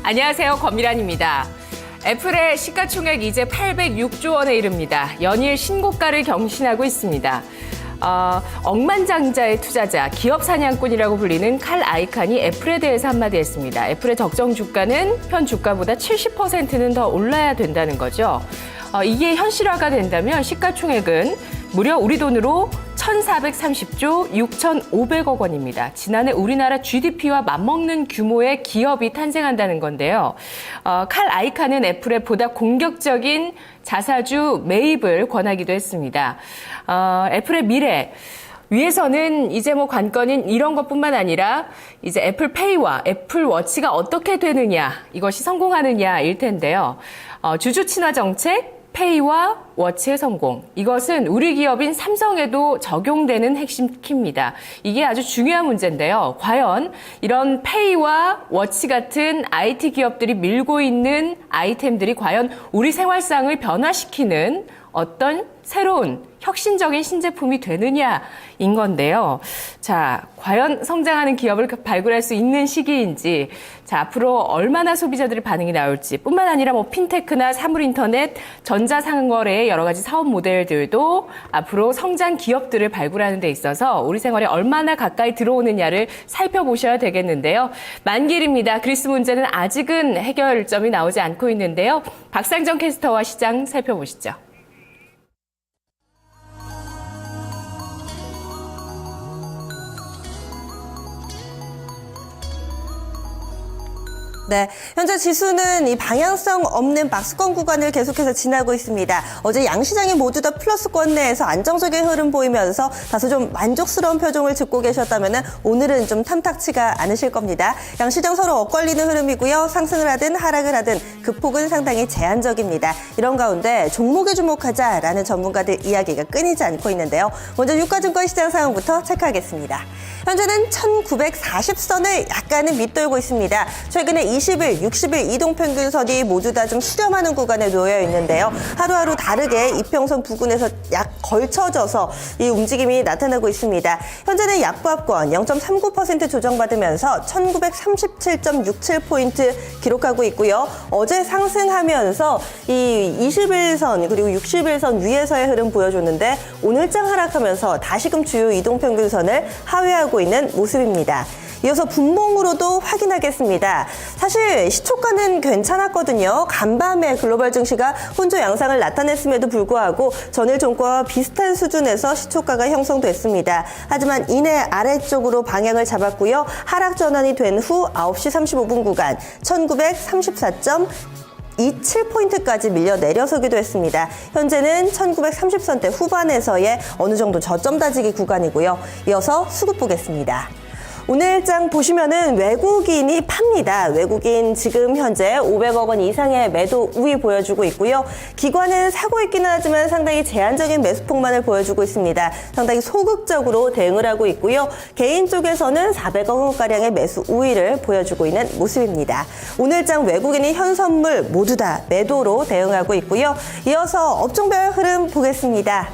안녕하세요. 권미란입니다. 애플의 시가총액 이제 806조 원에 이릅니다. 연일 신고가를 경신하고 있습니다. 억만장자의 투자자, 기업 사냥꾼이라고 불리는 칼 아이칸이 애플에 대해서 한마디 했습니다. 애플의 적정 주가는 현 주가보다 70%는 더 올라야 된다는 거죠. 이게 현실화가 된다면 시가총액은 무려 우리 돈으로 1,430조 6,500억 원입니다. 지난해 우리나라 GDP와 맞먹는 규모의 기업이 탄생한다는 건데요. 칼 아이칸은 애플의 보다 공격적인 자사주 매입을 권하기도 했습니다. 애플의 미래. 위에서는 이제 관건인 이런 것뿐만 아니라 이제 애플페이와 애플워치가 어떻게 되느냐, 이것이 성공하느냐일 텐데요. 주주 친화 정책, 페이와 워치의 성공. 이것은 우리 기업인 삼성에도 적용되는 핵심 키입니다. 이게 아주 중요한 문제인데요. 과연 이런 페이와 워치 같은 IT 기업들이 밀고 있는 아이템들이 과연 우리 생활상을 변화시키는 어떤 새로운 혁신적인 신제품이 되느냐인 건데요. 자, 과연 성장하는 기업을 발굴할 수 있는 시기인지, 자, 앞으로 얼마나 소비자들의 반응이 나올지, 뿐만 아니라 핀테크나 사물인터넷, 전자상거래의 여러 가지 사업 모델들도 앞으로 성장 기업들을 발굴하는 데 있어서 우리 생활에 얼마나 가까이 들어오느냐를 살펴보셔야 되겠는데요. 만길입니다. 그리스 문제는 아직은 해결점이 나오지 않고 있는데요. 박상정 캐스터와 시장 살펴보시죠. 네, 현재 지수는 이 방향성 없는 박스권 구간을 계속해서 지나고 있습니다. 어제 양시장이 모두 다 플러스권 내에서 안정적인 흐름 보이면서 다소 좀 만족스러운 표정을 짓고 계셨다면 오늘은 좀 탐탁치가 않으실 겁니다. 양시장 서로 엇갈리는 흐름이고요. 상승을 하든 하락을 하든 그 폭은 상당히 제한적입니다. 이런 가운데 종목에 주목하자라는 전문가들 이야기가 끊이지 않고 있는데요. 먼저 유가증권 시장 상황부터 체크하겠습니다. 현재는 1940선을 약간은 밑돌고 있습니다. 최근에 20일, 60일 이동평균선이 모두 다 좀 수렴하는 구간에 놓여 있는데요. 하루하루 다르게 이평선 부근에서 약 걸쳐져서 이 움직임이 나타나고 있습니다. 현재는 약보합권 0.39% 조정받으면서 1937.67포인트 기록하고 있고요. 어제 상승하면서 이 21선 그리고 60일선 위에서의 흐름 보여줬는데 오늘장 하락하면서 다시금 주요 이동평균선을 하회하고 있는 모습입니다. 이어서 분봉으로도 확인하겠습니다. 사실 시초가는 괜찮았거든요. 간밤에 글로벌 증시가 혼조 양상을 나타냈음에도 불구하고 전일 종가와 비슷한 수준에서 시초가가 형성됐습니다. 하지만 이내 아래쪽으로 방향을 잡았고요. 하락 전환이 된 후 9시 35분 구간 1934.27포인트까지 밀려 내려서기도 했습니다. 현재는 1930선대 후반에서의 어느 정도 저점 다지기 구간이고요. 이어서 수급 보겠습니다. 오늘장 보시면은 외국인이 팝니다. 외국인 지금 현재 500억 원 이상의 매도 우위 보여주고 있고요. 기관은 사고 있기는 하지만 상당히 제한적인 매수폭만을 보여주고 있습니다. 상당히 소극적으로 대응을 하고 있고요. 개인 쪽에서는 400억 원가량의 매수 우위를 보여주고 있는 모습입니다. 오늘장 외국인이 현선물 모두 다 매도로 대응하고 있고요. 이어서 업종별 흐름 보겠습니다.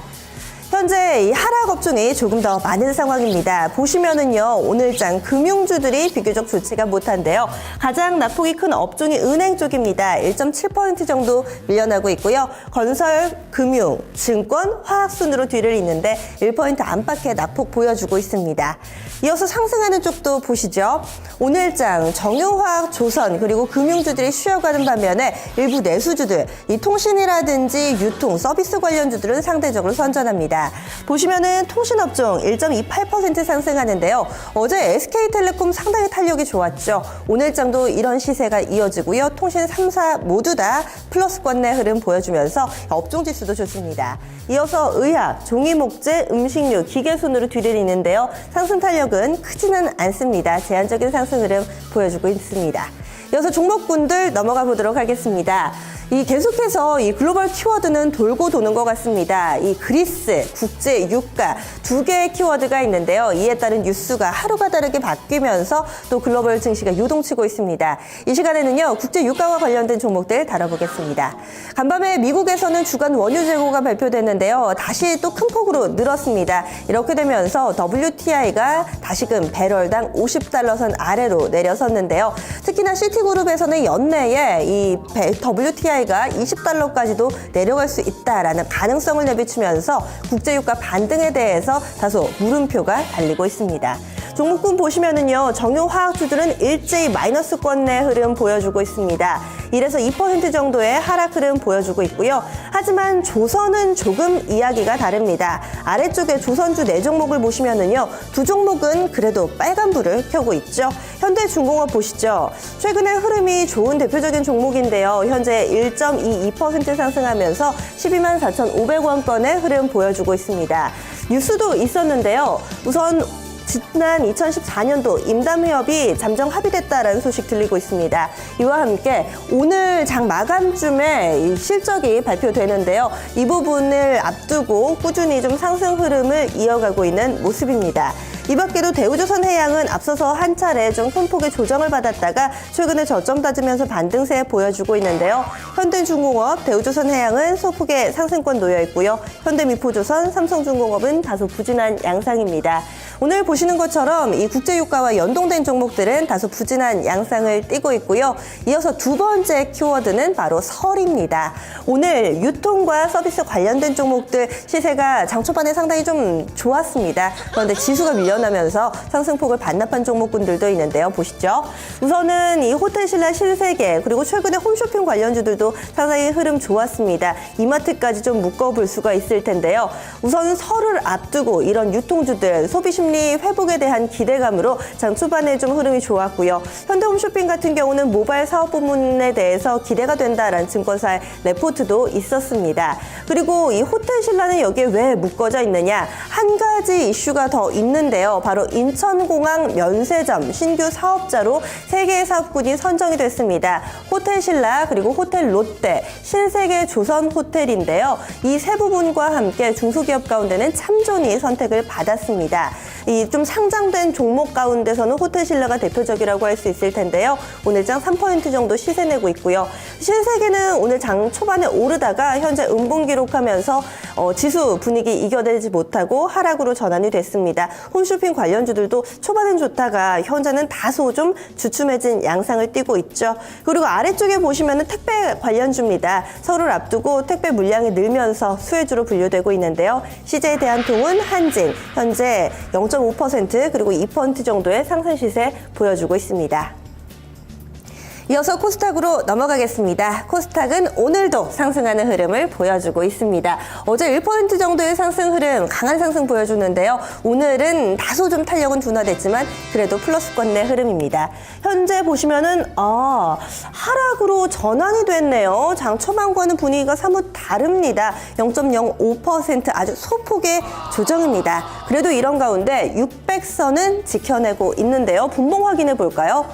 현재 이 하락 업종이 조금 더 많은 상황입니다. 보시면은요, 오늘장 금융주들이 비교적 좋지가 못한데요. 가장 낙폭이 큰 업종이 은행 쪽입니다. 1.7% 정도 밀려나고 있고요. 건설, 금융, 증권, 화학 순으로 뒤를 잇는데 1% 안팎의 낙폭 보여주고 있습니다. 이어서 상승하는 쪽도 보시죠. 오늘장 정유화학, 조선 그리고 금융주들이 쉬어가는 반면에 일부 내수주들, 이 통신이라든지 유통, 서비스 관련주들은 상대적으로 선전합니다. 보시면은 통신업종 1.28% 상승하는데요. 어제 SK텔레콤 상당히 탄력이 좋았죠. 오늘장도 이런 시세가 이어지고요. 통신 3사 모두 다 플러스권 내 흐름 보여주면서 업종 지수도 좋습니다. 이어서 의학, 종이목재, 음식료, 기계순으로 뒤를 잇는데요. 상승 탄력은 크지는 않습니다. 제한적인 상승 흐름 보여주고 있습니다. 이어서 종목군들 넘어가 보도록 하겠습니다. 이 계속해서 이 글로벌 키워드는 돌고 도는 것 같습니다. 이 그리스, 국제 유가 두 개의 키워드가 있는데요. 이에 따른 뉴스가 하루가 다르게 바뀌면서 또 글로벌 증시가 요동치고 있습니다. 이 시간에는요, 국제 유가와 관련된 종목들 다뤄보겠습니다. 간밤에 미국에서는 주간 원유 재고가 발표됐는데요. 다시 또 큰 폭으로 늘었습니다. 이렇게 되면서 WTI가 다시금 배럴당 50달러 선 아래로 내려섰는데요. 특히나 시티그룹에서는 연내에 이 WTI가 20달러까지도 내려갈 수 있다라는 가능성을 내비치면서 국제유가 반등에 대해서 다소 물음표가 달리고 있습니다. 종목군 보시면은요, 정유화학주들은 일제히 마이너스권의 흐름 보여주고 있습니다. 1에서 2% 정도의 하락 흐름 보여주고 있고요. 하지만 조선은 조금 이야기가 다릅니다. 아래쪽에 조선주 4종목을 보시면은요, 두 종목은 그래도 빨간불을 켜고 있죠. 현대중공업 보시죠. 최근에 흐름이 좋은 대표적인 종목인데요. 현재 1.22% 상승하면서 124,500원권의 흐름 보여주고 있습니다. 뉴스도 있었는데요. 우선 지난 2014년도 임담회협이 잠정 합의됐다라는 소식 들리고 있습니다. 이와 함께 오늘 장 마감쯤에 이 실적이 발표되는데요. 이 부분을 앞두고 꾸준히 좀 상승 흐름을 이어가고 있는 모습입니다. 이 밖에도 대우조선해양은 앞서서 한 차례 좀 큰 폭의 조정을 받았다가 최근에 저점 다지면서 반등세 보여주고 있는데요. 현대중공업, 대우조선해양은 소폭의 상승권 놓여 있고요. 현대미포조선, 삼성중공업은 다소 부진한 양상입니다. 오늘 보시는 것처럼 이 국제유가와 연동된 종목들은 다소 부진한 양상을 띠고 있고요. 이어서 두 번째 키워드는 바로 설입니다. 오늘 유통과 서비스 관련된 종목들 시세가 장 초반에 상당히 좀 좋았습니다. 그런데 지수가 밀려나면서 상승폭을 반납한 종목군들도 있는데요. 보시죠. 우선은 이 호텔신라 신세계 그리고 최근에 홈쇼핑 관련주들도 상당히 흐름 좋았습니다. 이마트까지 좀 묶어볼 수가 있을 텐데요. 우선 설을 앞두고 이런 유통주들 소비심리 회복에 대한 기대감으로 장 초반에 좀 흐름이 좋았고요. 현대홈쇼핑 같은 경우는 모바일 사업 부문에 대해서 기대가 된다라는 증권사의 레포트도 있었습니다. 그리고 이 호텔신라는 여기에 왜 묶어져 있느냐? 한 가지 이슈가 더 있는데요. 바로 인천공항 면세점 신규 사업자로 3개의 사업군이 선정이 됐습니다. 호텔신라 그리고 호텔 롯데, 신세계 조선호텔인데요. 이 세 부분과 함께 중소기업 가운데는 참존이 선택을 받았습니다. 이 좀 상장된 종목 가운데서는 호텔신라가 대표적이라고 할 수 있을 텐데요. 오늘 장 3% 정도 시세 내고 있고요. 신세계는 오늘 장 초반에 오르다가 현재 음봉 기록하면서 지수 분위기 이겨내지 못하고 하락으로 전환이 됐습니다. 홈쇼핑 관련주들도 초반엔 좋다가 현재는 다소 좀 주춤해진 양상을 띠고 있죠. 그리고 아래쪽에 보시면은 택배 관련주입니다. 설을 앞두고 택배 물량이 늘면서 수혜주로 분류되고 있는데요. CJ 대한통운, 한진 현재 0.5% 그리고 2% 정도의 상승 시세 보여주고 있습니다. 이어서 코스닥으로 넘어가겠습니다. 코스닥은 오늘도 상승하는 흐름을 보여주고 있습니다. 어제 1% 정도의 상승 흐름, 강한 상승 보여주는데요. 오늘은 다소 좀 탄력은 둔화됐지만 그래도 플러스권 내 흐름입니다. 현재 보시면은 하락으로 전환이 됐네요. 장 초반과는 분위기가 사뭇 다릅니다. 0.05% 아주 소폭의 조정입니다. 그래도 이런 가운데 600선은 지켜내고 있는데요. 분봉 확인해 볼까요?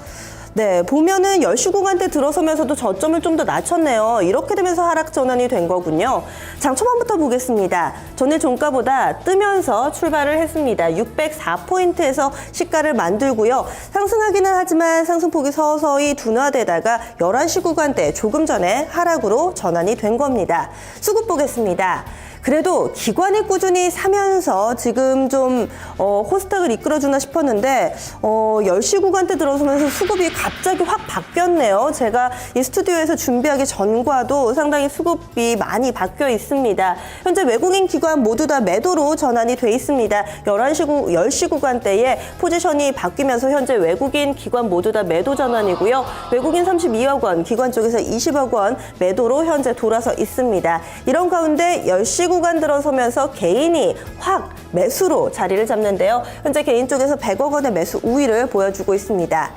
네, 보면은 10시 구간대 들어서면서도 저점을 좀 더 낮췄네요. 이렇게 되면서 하락 전환이 된 거군요. 장 초반부터 보겠습니다. 전일 종가보다 뜨면서 출발을 했습니다. 604포인트에서 시가를 만들고요. 상승하기는 하지만 상승폭이 서서히 둔화되다가 11시 구간대 조금 전에 하락으로 전환이 된 겁니다. 수급 보겠습니다. 그래도 기관이 꾸준히 사면서 지금 좀 코스닥을 이끌어주나 싶었는데 10시 구간대 들어서면서 수급이 갑자기 확 바뀌었네요. 제가 이 스튜디오에서 준비하기 전과도 상당히 수급이 많이 바뀌어 있습니다. 현재 외국인 기관 모두 다 매도로 전환이 돼 있습니다. 10시 구간대에 포지션이 바뀌면서 현재 외국인 기관 모두 다 매도 전환이고요. 외국인 32억 원, 기관 쪽에서 20억 원 매도로 현재 돌아서 있습니다. 이런 가운데 10시 구간 들어서면서 개인이 확 매수로 자리를 잡는데요. 현재 개인 쪽에서 100억 원의 매수 우위를 보여주고 있습니다.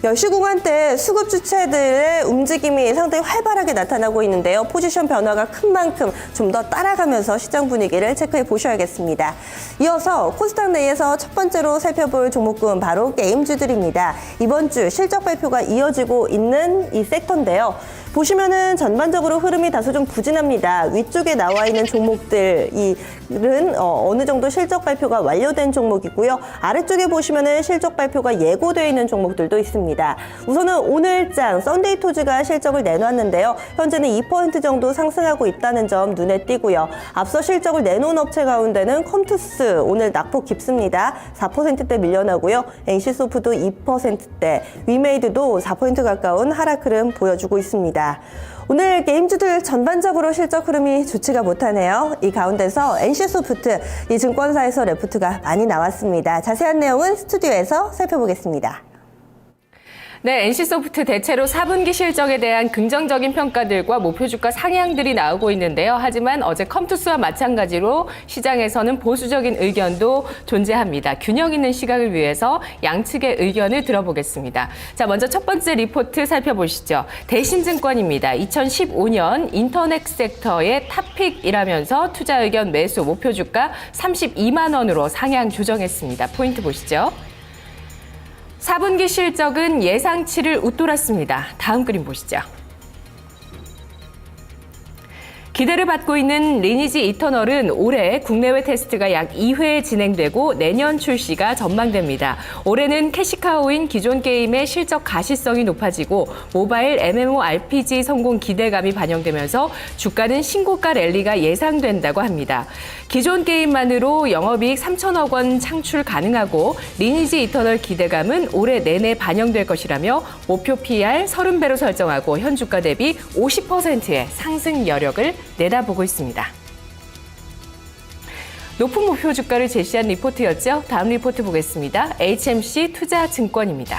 10시 구간대 수급 주체들의 움직임이 상당히 활발하게 나타나고 있는데요. 포지션 변화가 큰 만큼 좀 더 따라가면서 시장 분위기를 체크해 보셔야겠습니다. 이어서 코스닥 내에서 첫 번째로 살펴볼 종목군 바로 게임주들입니다. 이번 주 실적 발표가 이어지고 있는 이 섹터인데요. 보시면은 전반적으로 흐름이 다소 좀 부진합니다. 위쪽에 나와 있는 종목들은 어느 정도 실적 발표가 완료된 종목이고요. 아래쪽에 보시면은 실적 발표가 예고되어 있는 종목들도 있습니다. 우선은 오늘장 썬데이토즈가 실적을 내놨는데요. 현재는 2% 정도 상승하고 있다는 점 눈에 띄고요. 앞서 실적을 내놓은 업체 가운데는 컴투스 오늘 낙폭 깊습니다. 4%대 밀려나고요. NC소프트도 2%대, 위메이드도 4% 가까운 하락 흐름 보여주고 있습니다. 오늘 게임주들 전반적으로 실적 흐름이 좋지가 못하네요. 이 가운데서 NC소프트, 이 증권사에서 레포트가 많이 나왔습니다. 자세한 내용은 스튜디오에서 살펴보겠습니다. 네, NC소프트 대체로 4분기 실적에 대한 긍정적인 평가들과 목표 주가 상향들이 나오고 있는데요. 하지만 어제 컴투스와 마찬가지로 시장에서는 보수적인 의견도 존재합니다. 균형 있는 시각을 위해서 양측의 의견을 들어보겠습니다. 자, 먼저 첫 번째 리포트 살펴보시죠. 대신증권입니다. 2015년 인터넷 섹터의 탑픽이라면서 투자 의견 매수 목표 주가 32만 원으로 상향 조정했습니다. 포인트 보시죠. 4분기 실적은 예상치를 웃돌았습니다. 다음 그림 보시죠. 기대를 받고 있는 리니지 이터널은 올해 국내외 테스트가 약 2회 진행되고 내년 출시가 전망됩니다. 올해는 캐시카우인 기존 게임의 실적 가시성이 높아지고 모바일 MMORPG 성공 기대감이 반영되면서 주가는 신고가 랠리가 예상된다고 합니다. 기존 게임만으로 영업이익 3천억 원 창출 가능하고 리니지 이터널 기대감은 올해 내내 반영될 것이라며 목표 PER 30배로 설정하고 현 주가 대비 50%의 상승 여력을 내다보고 있습니다. 높은 목표 주가를 제시한 리포트였죠. 다음 리포트 보겠습니다. HMC 투자증권입니다.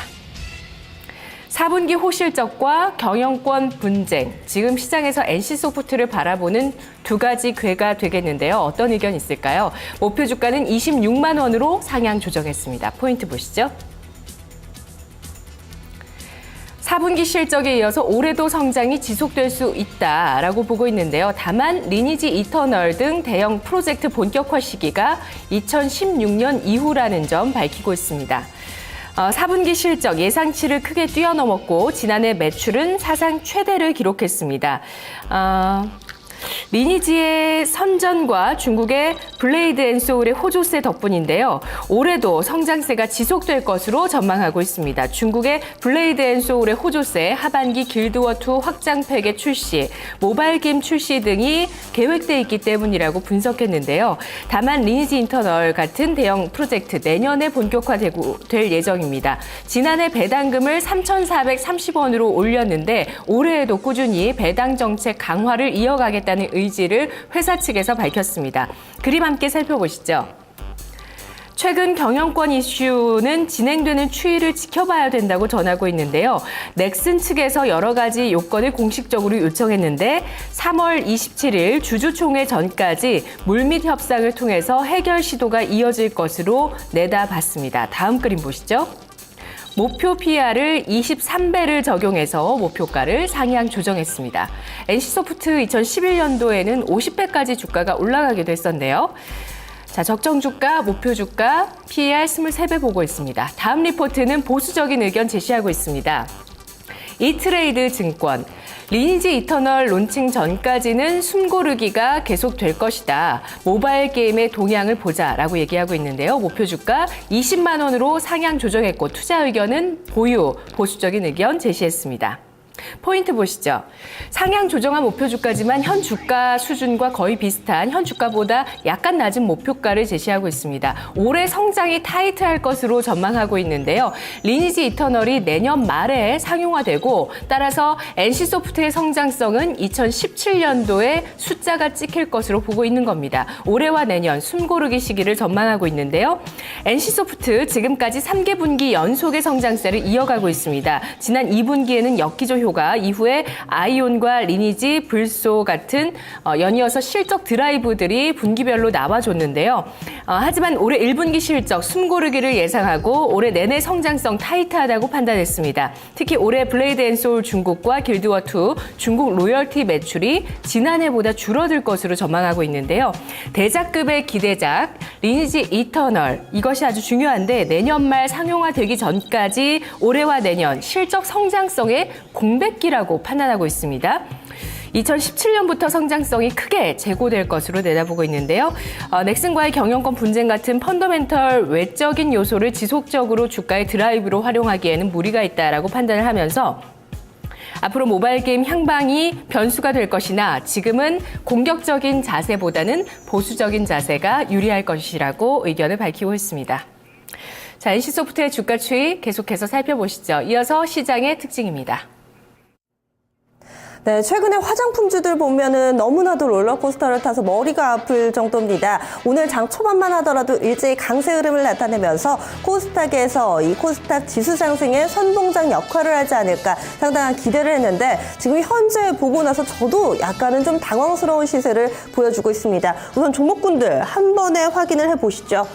4분기 호실적과 경영권 분쟁, 지금 시장에서 NC소프트를 바라보는 두 가지 궤가 되겠는데요. 어떤 의견이 있을까요? 목표 주가는 26만 원으로 상향 조정했습니다. 포인트 보시죠. 4분기 실적에 이어서 올해도 성장이 지속될 수 있다라고 보고 있는데요. 다만 리니지 이터널 등 대형 프로젝트 본격화 시기가 2016년 이후라는 점 밝히고 있습니다. 4분기 실적 예상치를 크게 뛰어넘었고 지난해 매출은 사상 최대를 기록했습니다. 리니지의 선전과 중국의 블레이드 앤 소울의 호조세 덕분인데요. 올해도 성장세가 지속될 것으로 전망하고 있습니다. 중국의 블레이드 앤 소울의 호조세, 하반기 길드워2 확장팩의 출시, 모바일 게임 출시 등이 계획돼 있기 때문이라고 분석했는데요. 다만 리니지 인터널 같은 대형 프로젝트 내년에 본격화될 예정입니다. 지난해 배당금을 3,430원으로 올렸는데 올해에도 꾸준히 배당 정책 강화를 이어가겠다는 의지를 회사 측에서 밝혔습니다. 그림 함께 살펴보시죠. 최근 경영권 이슈는 진행되는 추이를 지켜봐야 된다고 전하고 있는데요. 넥슨 측에서 여러 가지 요건을 공식적으로 요청했는데 3월 27일 주주총회 전까지 물밑 협상을 통해서 해결 시도가 이어질 것으로 내다봤습니다. 다음 그림 보시죠. 목표 PER을 23배를 적용해서 목표가를 상향 조정했습니다. NC소프트 2011년도에는 50배까지 주가가 올라가기도 했었는데요. 자, 적정 주가, 목표 주가, PER 23배 보고 있습니다. 다음 리포트는 보수적인 의견 제시하고 있습니다. 이트레이드 증권. 리니지 이터널 론칭 전까지는 숨고르기가 계속될 것이다. 모바일 게임의 동향을 보자라고 얘기하고 있는데요. 목표 주가 20만 원으로 상향 조정했고 투자 의견은 보유, 보수적인 의견 제시했습니다. 포인트 보시죠. 상향 조정한 목표 주가지만 현 주가 수준과 거의 비슷한 현 주가보다 약간 낮은 목표가를 제시하고 있습니다. 올해 성장이 타이트할 것으로 전망하고 있는데요. 리니지 이터널이 내년 말에 상용화되고 따라서 NC소프트의 성장성은 2017년도에 숫자가 찍힐 것으로 보고 있는 겁니다. 올해와 내년 숨고르기 시기를 전망하고 있는데요. NC소프트 지금까지 3개 분기 연속의 성장세를 이어가고 있습니다. 지난 2분기에는 역기조 효과, 이후에 아이온과 리니지, 불소 같은 연이어서 실적 드라이브들이 분기별로 나와줬는데요. 하지만 올해 1분기 실적 숨고르기를 예상하고 올해 내내 성장성 타이트하다고 판단했습니다. 특히 올해 블레이드 앤 소울 중국과 길드워2 중국 로열티 매출이 지난해보다 줄어들 것으로 전망하고 있는데요. 대작급의 기대작 리니지 이터널, 이것이 아주 중요한데 내년 말 상용화되기 전까지 올해와 내년 실적 성장성에 공략 공백기라고 판단하고 있습니다. 2017년부터 성장성이 크게 제고될 것으로 내다보고 있는데요. 넥슨과의 경영권 분쟁 같은 펀더멘털 외적인 요소를 지속적으로 주가의 드라이브로 활용하기에는 무리가 있다라고 판단을 하면서 앞으로 모바일 게임 향방이 변수가 될 것이나 지금은 공격적인 자세보다는 보수적인 자세가 유리할 것이라고 의견을 밝히고 있습니다. 자, NC소프트의 주가 추이 계속해서 살펴보시죠. 이어서 시장의 특징입니다. 네, 최근에 화장품주들 보면은 너무나도 롤러코스터를 타서 머리가 아플 정도입니다. 오늘 장 초반만 하더라도 일제히 강세 흐름을 나타내면서 코스닥에서 이 코스닥 지수 상승의 선봉장 역할을 하지 않을까 상당한 기대를 했는데 지금 현재 보고 나서 저도 약간은 좀 당황스러운 시세를 보여주고 있습니다. 우선 종목군들 한 번에 확인을 해보시죠.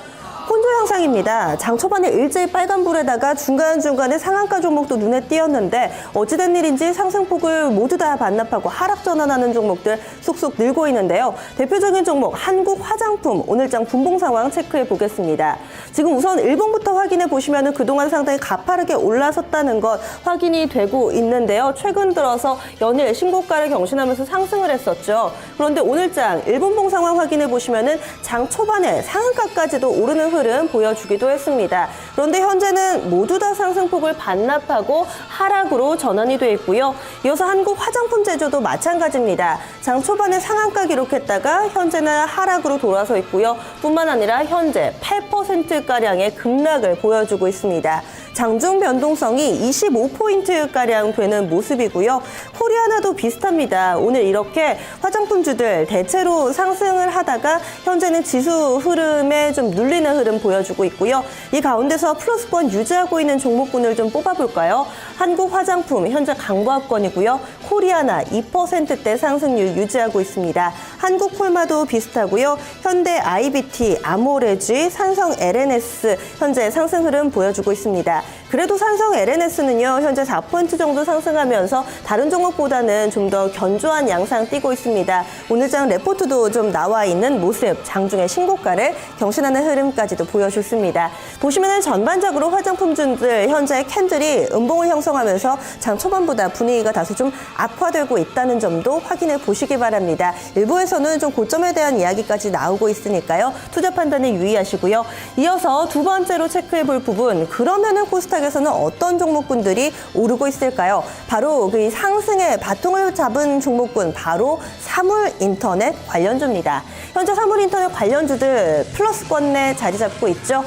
혼조 양상입니다. 장 초반에 일제히 빨간불에다가 중간중간에 상한가 종목도 눈에 띄었는데 어찌된 일인지 상승폭을 모두 다 반납하고 하락 전환하는 종목들 쏙쏙 늘고 있는데요. 대표적인 종목 한국화장품 오늘장 분봉 상황 체크해 보겠습니다. 지금 우선 일봉부터 확인해 보시면 그동안 상당히 가파르게 올라섰다는 것 확인이 되고 있는데요. 최근 들어서 연일 신고가를 경신하면서 상승을 했었죠. 그런데 오늘장 일본봉 상황 확인해 보시면 장 초반에 상한가까지도 오르는 흐름 보여주기도 했습니다. 그런데 현재는 모두 다 상승폭을 반납하고 하락으로 전환이 돼 있고요. 이어서 한국 화장품 제조도 마찬가지입니다. 장 초반에 상한가 기록했다가 현재는 하락으로 돌아서 있고요. 뿐만 아니라 현재 8%가량의 급락을 보여주고 있습니다. 장중 변동성이 25포인트가량 되는 모습이고요. 코리아나도 비슷합니다. 오늘 이렇게 화장품주들 대체로 상승을 하다가 현재는 지수 흐름에 좀 눌리는 흐름 보여주고 있고요. 이 가운데서 플러스권 유지하고 있는 종목군을 좀 뽑아볼까요? 한국 화장품 현재 강보합권이고요. 코리아나 2%대 상승률 유지하고 있습니다. 한국 콜마도 비슷하고요. 현대 IBT, 아모레지, 산성 LNS 현재 상승 흐름 보여주고 있습니다. 그래도 산성 LNS는요, 현재 4% 정도 상승하면서 다른 종목보다는 좀 더 견조한 양상 띄고 있습니다. 오늘장 레포트도 좀 나와 있는 모습, 장중에 신고가를 경신하는 흐름까지도 보여줬습니다. 보시면은 전반적으로 화장품주들 현재 캔들이 음봉을 형성하면서 장 초반보다 분위기가 다소 좀 악화되고 있다는 점도 확인해 보시기 바랍니다. 일부에서는 좀 고점에 대한 이야기까지 나오고 있으니까요. 투자 판단에 유의하시고요. 이어서 두 번째로 체크해 볼 부분, 그러면은 코스닥에서는 어떤 종목군들이 오르고 있을까요? 바로 그 상승의 바통을 잡은 종목군, 바로 사물인터넷 관련주입니다. 현재 사물인터넷 관련주들 플러스권 내 자리 잡고 있죠.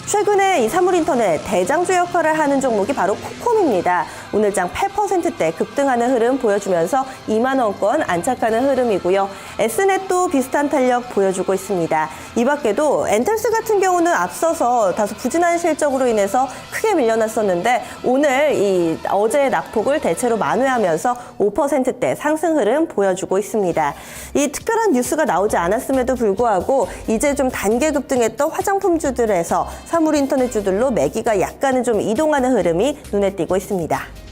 최근에 이 사물인터넷 대장주 역할을 하는 종목이 바로 코콤입니다. 오늘장 8%대 급등하는 흐름 보여주면서 2만 원권 안착하는 흐름이고요. S넷도 비슷한 탄력 보여주고 있습니다. 이 밖에도 엔텔스 같은 경우는 앞서서 다소 부진한 실적으로 인해서 크게 밀려났었는데 오늘 이 어제의 낙폭을 대체로 만회하면서 5%대 상승 흐름 보여주고 있습니다. 이 특별한 뉴스가 나오지 않았음에도 불구하고 이제 좀 단계 급등했던 화장품주들에서 사물인터넷주들로 매기가 약간은 좀 이동하는 흐름이 눈에 띄고 있습니다.